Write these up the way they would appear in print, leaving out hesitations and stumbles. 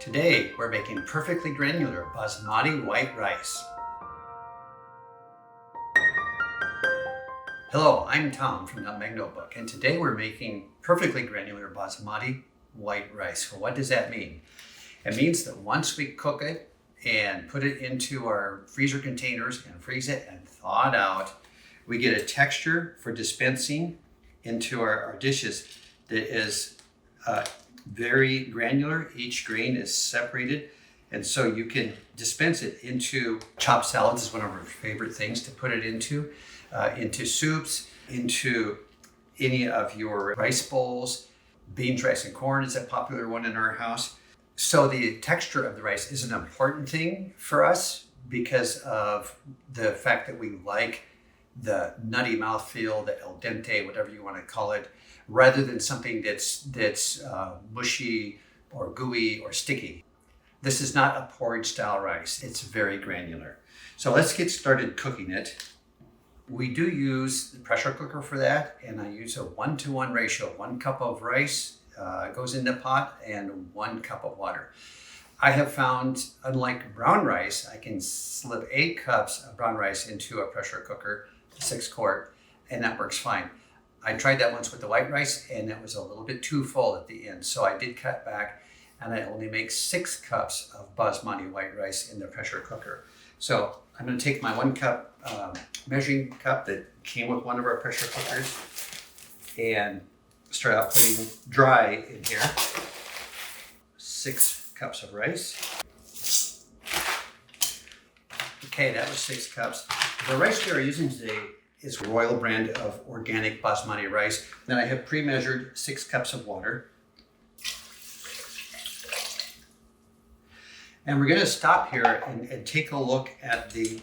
Today, we're making perfectly granular Basmati white rice. Hello, I'm Tom from Nutmeg Notebook, and today we're making perfectly granular Basmati white rice. Well, what does that mean? It means that once we cook it and put it into our freezer containers and freeze it and thaw it out, we get a texture for dispensing into our dishes that is very granular. Each grain is separated, and so you can dispense it into chopped salads is one of our favorite things to put it into soups, into any of your rice bowls. Beans, rice, and corn is a popular one in our house. So the texture of the rice is an important thing for us because of the fact that we like the nutty mouthfeel, the al dente, whatever you want to call it, rather than something that's mushy or gooey or sticky. This is not a porridge style rice. It's very granular. So let's get started cooking it. We do use the pressure cooker for that, and I use a 1-to-1 ratio. 1 cup of rice goes in the pot and 1 cup of water. I have found, unlike brown rice, I can slip 8 cups of brown rice into a pressure cooker, 6 quart, and that works fine. I tried that once with the white rice, and it was a little bit too full at the end, so I did cut back, and I only make 6 cups of Basmati white rice in the pressure cooker. So I'm going to take my 1 cup measuring cup that came with one of our pressure cookers and start out putting dry in here. 6 cups of rice. Okay, that was 6 cups. The rice we are using today is Royal brand of organic Basmati rice. Then I have pre-measured 6 cups of water. And we're going to stop here and take a look at the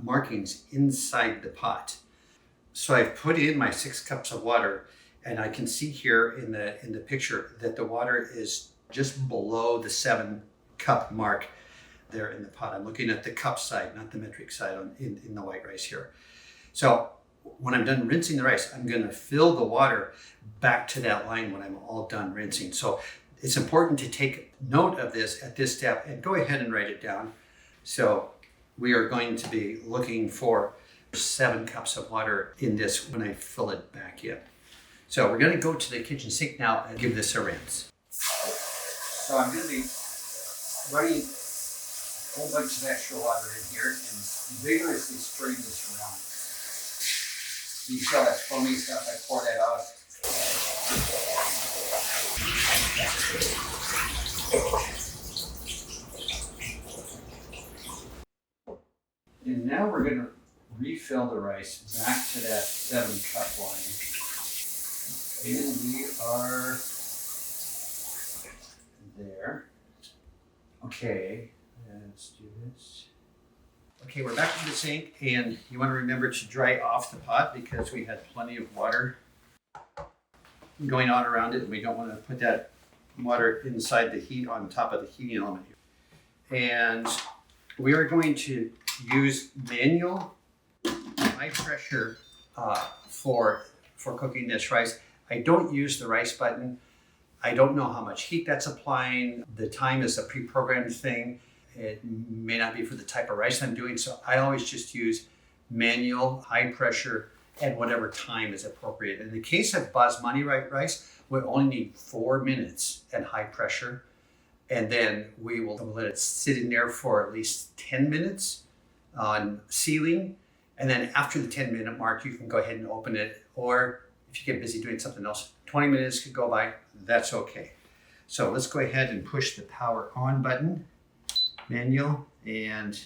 markings inside the pot. So I've put in my 6 cups of water, and I can see here in the picture that the water is just below the 7 cup mark there in the pot. I'm looking at the cup side, not the metric side in the white rice here. So when I'm done rinsing the rice, I'm going to fill the water back to that line when I'm all done rinsing. So it's important to take note of this at this step and go ahead and write it down. So we are going to be looking for 7 cups of water in this when I fill it back in. So we're going to go to the kitchen sink now and give this a rinse. So I'm going to be running a whole bunch of extra water in here and vigorously stirring this around. You see all that foamy stuff, I pour that out. And now we're going to refill the rice back to that 7 cup line. And we are there. Okay, let's do this. Okay, we're back to the sink, and you want to remember to dry off the pot because we had plenty of water going on around it, and we don't want to put that water inside the heat on top of the heating element. And we are going to use manual high pressure for cooking this rice. I don't use the rice button. I don't know how much heat that's applying. The time is a pre-programmed thing. It may not be for the type of rice I'm doing, so I always just use manual high pressure and whatever time is appropriate. In the case of Basmati rice, we only need 4 minutes at high pressure, and then we will let it sit in there for at least 10 minutes on sealing, and then after the 10-minute mark, you can go ahead and open it, or if you get busy doing something else, 20 minutes could go by, that's okay. So let's go ahead and push the power on button, manual, and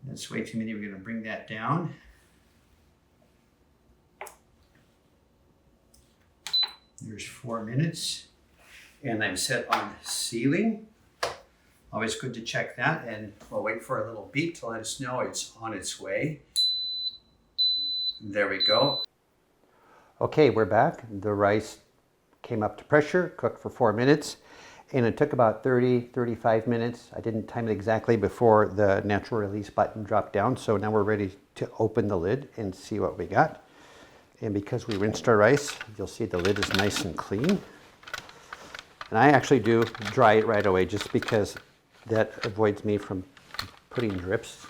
that's way too many. We're going to bring that down. There's 4 minutes, and I'm set on sealing. Always good to check that, and we'll wait for a little beep to let us know it's on its way. There we go. Okay, we're back. The rice came up to pressure, cooked for 4 minutes, and it took about 35 minutes. I didn't time it exactly before the natural release button dropped down, so now we're ready to open the lid and see what we got. And because we rinsed our rice, you'll see the lid is nice and clean. And I actually do dry it right away just because that avoids me from putting drips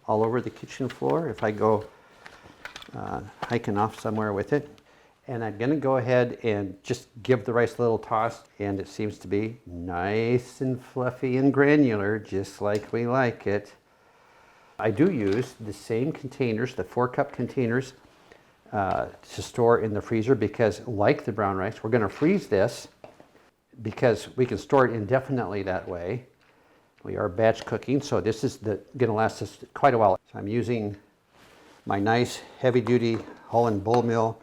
all over the kitchen floor if I go hiking off somewhere with it. And I'm going to go ahead and just give the rice a little toss, and it seems to be nice and fluffy and granular, just like we like it. I do use the same containers, the 4-cup containers, to store in the freezer because, like the brown rice, we're going to freeze this because we can store it indefinitely that way. We are batch cooking, so this is going to last us quite a while. So I'm using my nice heavy-duty Holland bull mill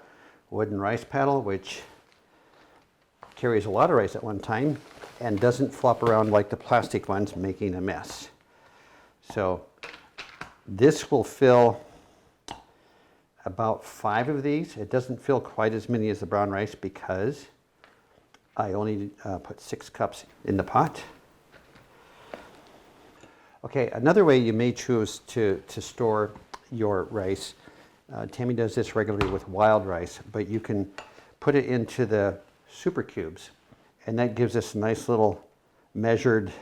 wooden rice paddle, which carries a lot of rice at one time and doesn't flop around like the plastic ones, making a mess. So this will fill about 5 of these. It doesn't fill quite as many as the brown rice because I only put 6 cups in the pot. Okay, another way you may choose to store your rice, Tammy does this regularly with wild rice, but you can put it into the super cubes, and that gives us a nice little measured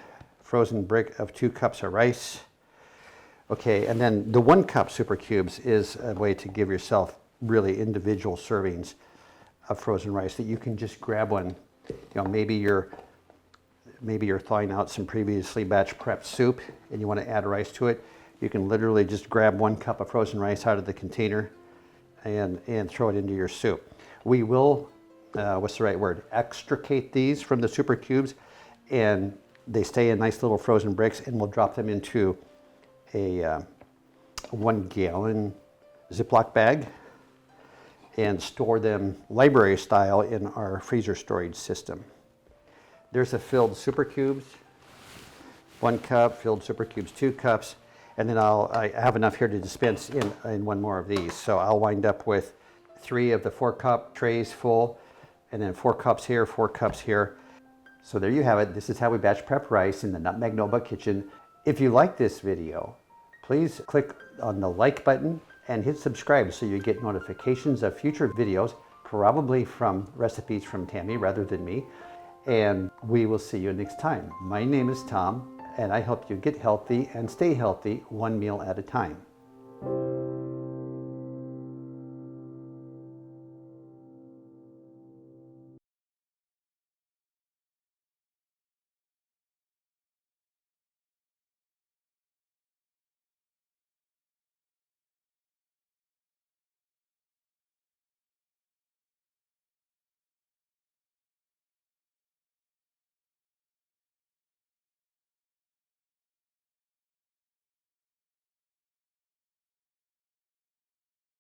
frozen brick of 2 cups of rice. Okay, and then the 1 cup super cubes is a way to give yourself really individual servings of frozen rice that you can just grab one. You know, maybe you're thawing out some previously batch prepped soup and you want to add rice to it. You can literally just grab 1 cup of frozen rice out of the container and throw it into your soup. We will, what's the right word, extricate these from the super cubes, and they stay in nice little frozen bricks, and we'll drop them into a 1-gallon Ziploc bag and store them library style in our freezer storage system. There's a filled super cubes, 1 cup, filled super cubes, 2 cups, and then I have enough here to dispense in 1 more of these. So I'll wind up with 3 of the 4-cup trays full, and then 4 cups here, 4 cups here. So there you have it. This is how we batch prep rice in the Nutmeg Notebook kitchen. If you like this video, please click on the like button and hit subscribe so you get notifications of future videos, probably from recipes from Tammy rather than me. And we will see you next time. My name is Tom, and I help you get healthy and stay healthy 1 meal at a time.